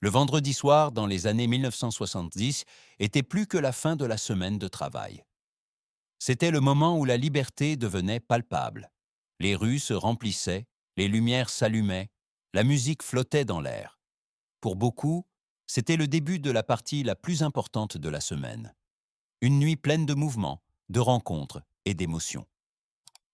Le vendredi soir, dans les années 1970, était plus que la fin de la semaine de travail. C'était le moment où la liberté devenait palpable. Les rues se remplissaient, les lumières s'allumaient, la musique flottait dans l'air. Pour beaucoup, c'était le début de la partie la plus importante de la semaine. Une nuit pleine de mouvements, de rencontres et d'émotions.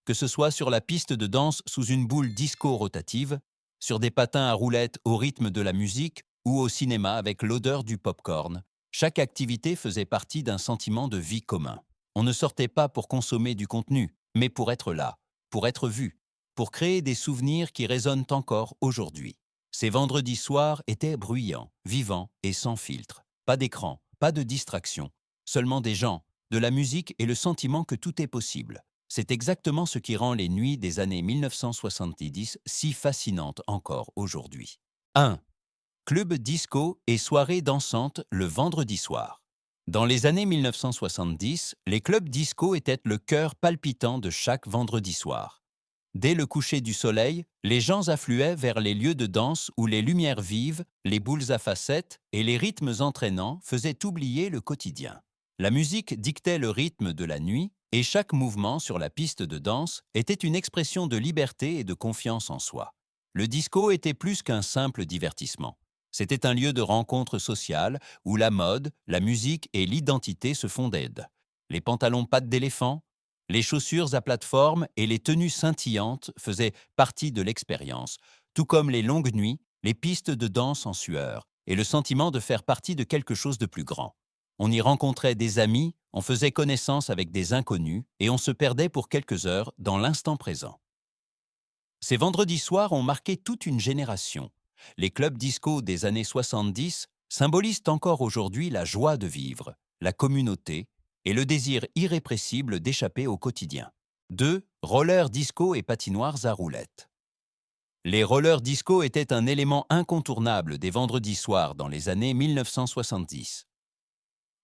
Que ce soit sur la piste de danse sous une boule disco rotative, sur des patins à roulettes au rythme de la musique ou au cinéma avec l'odeur du pop-corn, chaque activité faisait partie d'un sentiment de vie commun. On ne sortait pas pour consommer du contenu, mais pour être là, pour être vu, pour créer des souvenirs qui résonnent encore aujourd'hui. Ces vendredis soirs étaient bruyants, vivants et sans filtre. Pas d'écran, pas de distraction, seulement des gens, de la musique et le sentiment que tout est possible. C'est exactement ce qui rend les nuits des années 1970 si fascinantes encore aujourd'hui. 1. Club disco et soirées dansantes le vendredi soir. Dans les années 1970, les clubs disco étaient le cœur palpitant de chaque vendredi soir. Dès le coucher du soleil, les gens affluaient vers les lieux de danse où les lumières vives, les boules à facettes et les rythmes entraînants faisaient oublier le quotidien. La musique dictait le rythme de la nuit et chaque mouvement sur la piste de danse était une expression de liberté et de confiance en soi. Le disco était plus qu'un simple divertissement. C'était un lieu de rencontre sociale où la mode, la musique et l'identité se fondaient. Les pantalons pattes d'éléphant, les chaussures à plateforme et les tenues scintillantes faisaient partie de l'expérience, tout comme les longues nuits, les pistes de danse en sueur et le sentiment de faire partie de quelque chose de plus grand. On y rencontrait des amis, on faisait connaissance avec des inconnus et on se perdait pour quelques heures dans l'instant présent. Ces vendredis soirs ont marqué toute une génération. Les clubs disco des années 70 symbolisent encore aujourd'hui la joie de vivre, la communauté et le désir irrépressible d'échapper au quotidien. 2. Rollers disco et patinoires à roulettes. Les rollers disco étaient un élément incontournable des vendredis soirs dans les années 1970.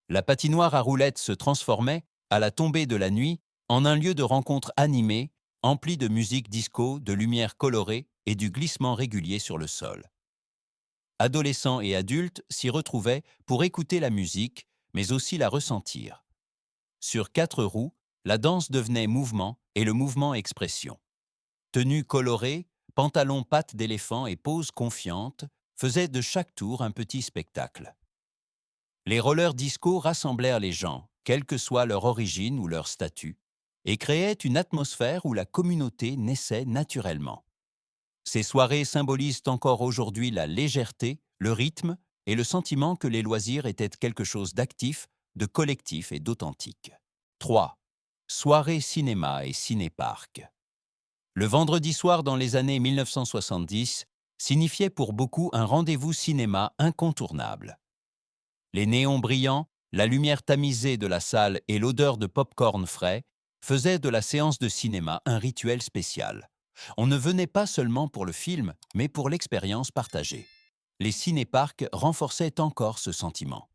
La patinoire à roulettes se transformait, à la tombée de la nuit, en un lieu de rencontre animé, empli de musique disco, de lumière colorée et du glissement régulier sur le sol. Adolescents et adultes s'y retrouvaient pour écouter la musique, mais aussi la ressentir. Sur 4 roues, la danse devenait mouvement et le mouvement expression. Tenues colorées, pantalons pattes d'éléphant et poses confiantes faisaient de chaque tour un petit spectacle. Les rollers disco rassemblèrent les gens, quelle que soit leur origine ou leur statut, et créaient une atmosphère où la communauté naissait naturellement. Ces soirées symbolisent encore aujourd'hui la légèreté, le rythme et le sentiment que les loisirs étaient quelque chose d'actif, de collectif et d'authentique. 3. Soirées cinéma et ciné-parc. Le vendredi soir dans les années 1970 signifiait pour beaucoup un rendez-vous cinéma incontournable. Les néons brillants, la lumière tamisée de la salle et l'odeur de pop-corn frais faisaient de la séance de cinéma un rituel spécial. On ne venait pas seulement pour le film, mais pour l'expérience partagée. Les cinéparcs renforçaient encore ce sentiment.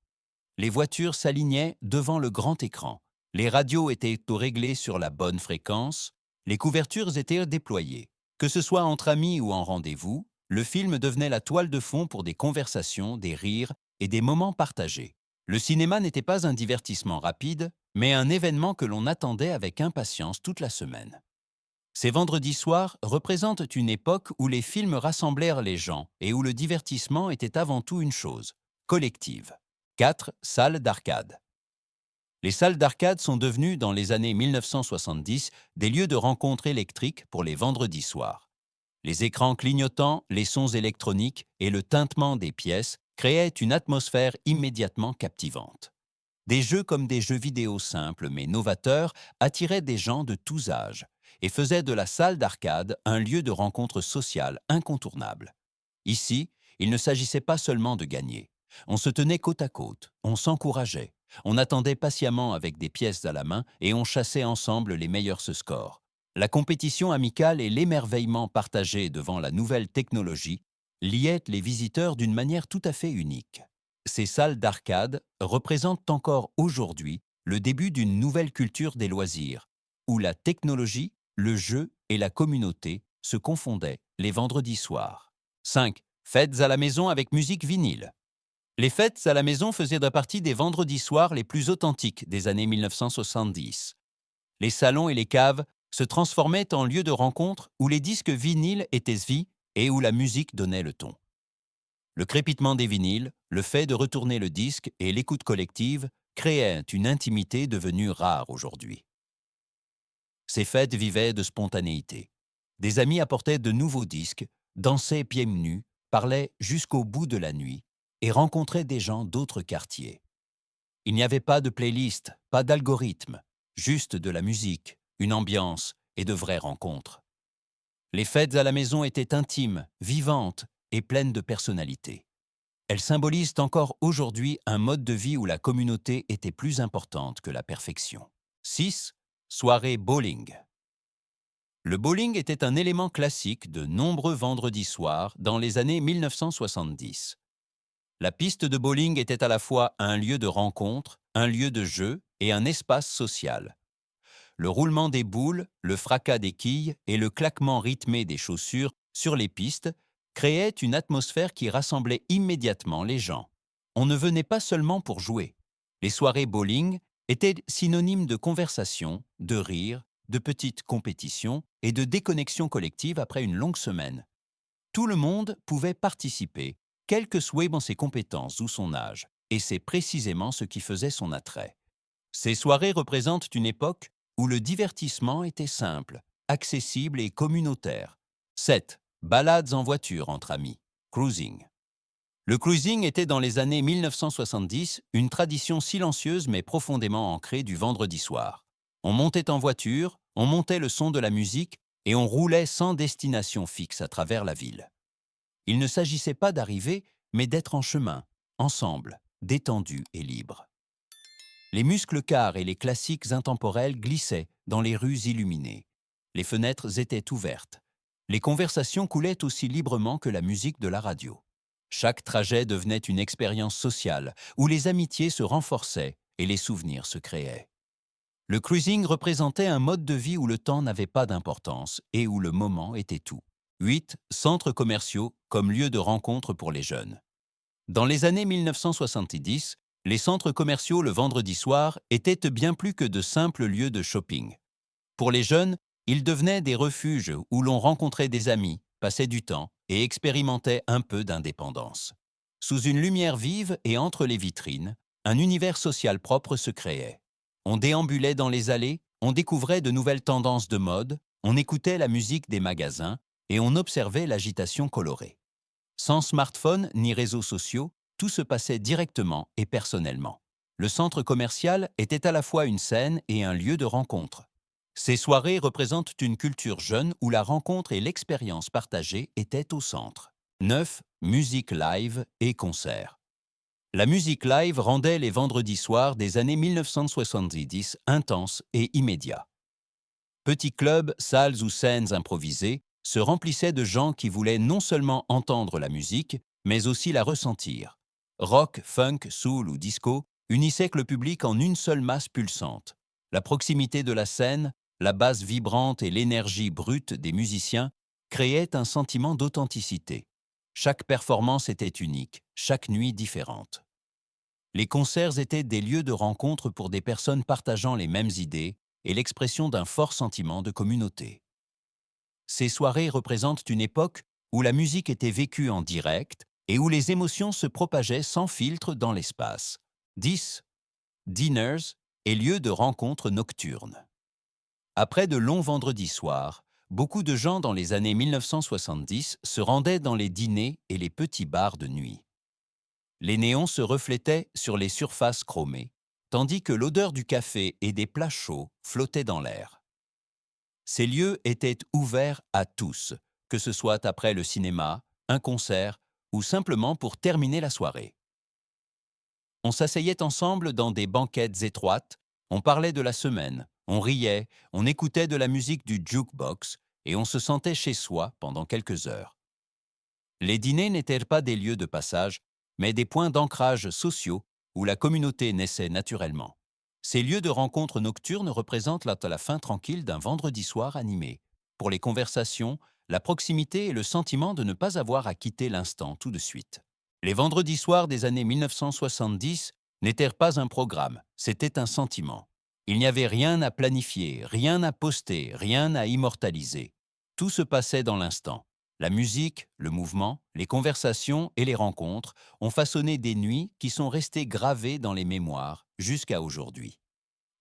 Les voitures s'alignaient devant le grand écran. Les radios étaient réglées sur la bonne fréquence. Les couvertures étaient déployées. Que ce soit entre amis ou en rendez-vous, le film devenait la toile de fond pour des conversations, des rires et des moments partagés. Le cinéma n'était pas un divertissement rapide, mais un événement que l'on attendait avec impatience toute la semaine. Ces vendredis soirs représentent une époque où les films rassemblèrent les gens et où le divertissement était avant tout une chose, collective. 4. Salles d'arcade. Les salles d'arcade sont devenues, dans les années 1970, des lieux de rencontre électriques pour les vendredis soirs. Les écrans clignotants, les sons électroniques et le tintement des pièces créaient une atmosphère immédiatement captivante. Des jeux comme des jeux vidéo simples mais novateurs attiraient des gens de tous âges et faisaient de la salle d'arcade un lieu de rencontre sociale incontournable. Ici, il ne s'agissait pas seulement de gagner. On se tenait côte à côte, on s'encourageait, on attendait patiemment avec des pièces à la main et on chassait ensemble les meilleurs scores. La compétition amicale et l'émerveillement partagé devant la nouvelle technologie liaient les visiteurs d'une manière tout à fait unique. Ces salles d'arcade représentent encore aujourd'hui le début d'une nouvelle culture des loisirs, où la technologie, le jeu et la communauté se confondaient les vendredis soirs. 5. Fêtes à la maison avec musique vinyle. Les fêtes à la maison faisaient partie des vendredis soirs les plus authentiques des années 1970. Les salons et les caves se transformaient en lieux de rencontre où les disques vinyles étaient vie et où la musique donnait le ton. Le crépitement des vinyles, le fait de retourner le disque et l'écoute collective créaient une intimité devenue rare aujourd'hui. Ces fêtes vivaient de spontanéité. Des amis apportaient de nouveaux disques, dansaient pieds nus, parlaient jusqu'au bout de la nuit et rencontraient des gens d'autres quartiers. Il n'y avait pas de playlist, pas d'algorithme, juste de la musique, une ambiance et de vraies rencontres. Les fêtes à la maison étaient intimes, vivantes et pleines de personnalité. Elles symbolisent encore aujourd'hui un mode de vie où la communauté était plus importante que la perfection. 6. Soirée bowling. Le bowling était un élément classique de nombreux vendredis soirs dans les années 1970. La piste de bowling était à la fois un lieu de rencontre, un lieu de jeu et un espace social. Le roulement des boules, le fracas des quilles et le claquement rythmé des chaussures sur les pistes créaient une atmosphère qui rassemblait immédiatement les gens. On ne venait pas seulement pour jouer. Les soirées bowling étaient synonymes de conversation, de rire, de petites compétitions et de déconnexion collective après une longue semaine. Tout le monde pouvait participer, quel que soit ses compétences ou son âge, et c'est précisément ce qui faisait son attrait. Ces soirées représentent une époque où le divertissement était simple, accessible et communautaire. 7. Balades en voiture entre amis. Cruising. Le cruising était dans les années 1970 une tradition silencieuse mais profondément ancrée du vendredi soir. On montait en voiture, on montait le son de la musique et on roulait sans destination fixe à travers la ville. Il ne s'agissait pas d'arriver, mais d'être en chemin, ensemble, détendus et libres. Les muscles cars et les classiques intemporels glissaient dans les rues illuminées. Les fenêtres étaient ouvertes. Les conversations coulaient aussi librement que la musique de la radio. Chaque trajet devenait une expérience sociale où les amitiés se renforçaient et les souvenirs se créaient. Le cruising représentait un mode de vie où le temps n'avait pas d'importance et où le moment était tout. 8. Centres commerciaux comme lieu de rencontre pour les jeunes. Dans les années 1970, les centres commerciaux le vendredi soir étaient bien plus que de simples lieux de shopping. Pour les jeunes, ils devenaient des refuges où l'on rencontrait des amis, passait du temps et expérimentait un peu d'indépendance. Sous une lumière vive et entre les vitrines, un univers social propre se créait. On déambulait dans les allées, on découvrait de nouvelles tendances de mode, on écoutait la musique des magasins et on observait l'agitation colorée. Sans smartphone ni réseaux sociaux, tout se passait directement et personnellement. Le centre commercial était à la fois une scène et un lieu de rencontre. Ces soirées représentent une culture jeune où la rencontre et l'expérience partagée étaient au centre. 9. Musique live et concerts. La musique live rendait les vendredis soirs des années 1970 intenses et immédiats. Petits clubs, salles ou scènes improvisées se remplissaient de gens qui voulaient non seulement entendre la musique, mais aussi la ressentir. Rock, funk, soul ou disco unissaient le public en une seule masse pulsante. La proximité de la scène, la basse vibrante et l'énergie brute des musiciens créaient un sentiment d'authenticité. Chaque performance était unique, chaque nuit différente. Les concerts étaient des lieux de rencontre pour des personnes partageant les mêmes idées et l'expression d'un fort sentiment de communauté. Ces soirées représentent une époque où la musique était vécue en direct et où les émotions se propageaient sans filtre dans l'espace. 10. Dinners et lieux de rencontres nocturnes. Après de longs vendredis soirs, beaucoup de gens dans les années 1970 se rendaient dans les dîners et les petits bars de nuit. Les néons se reflétaient sur les surfaces chromées, tandis que l'odeur du café et des plats chauds flottait dans l'air. Ces lieux étaient ouverts à tous, que ce soit après le cinéma, un concert ou simplement pour terminer la soirée. On s'asseyait ensemble dans des banquettes étroites, on parlait de la semaine, on riait, on écoutait de la musique du jukebox et on se sentait chez soi pendant quelques heures. Les dîners n'étaient pas des lieux de passage, mais des points d'ancrage sociaux où la communauté naissait naturellement. Ces lieux de rencontre nocturnes représentent la fin tranquille d'un vendredi soir animé. Pour les conversations, la proximité et le sentiment de ne pas avoir à quitter l'instant tout de suite. Les vendredis soirs des années 1970 n'étaient pas un programme, c'était un sentiment. Il n'y avait rien à planifier, rien à poster, rien à immortaliser. Tout se passait dans l'instant. La musique, le mouvement, les conversations et les rencontres ont façonné des nuits qui sont restées gravées dans les mémoires jusqu'à aujourd'hui.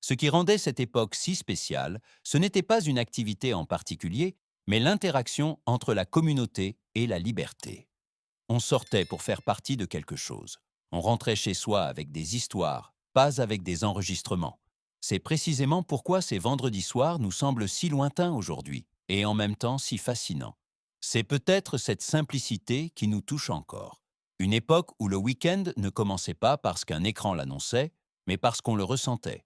Ce qui rendait cette époque si spéciale, ce n'était pas une activité en particulier, mais l'interaction entre la communauté et la liberté. On sortait pour faire partie de quelque chose. On rentrait chez soi avec des histoires, pas avec des enregistrements. C'est précisément pourquoi ces vendredis soirs nous semblent si lointains aujourd'hui, et en même temps si fascinants. C'est peut-être cette simplicité qui nous touche encore. Une époque où le week-end ne commençait pas parce qu'un écran l'annonçait, mais parce qu'on le ressentait.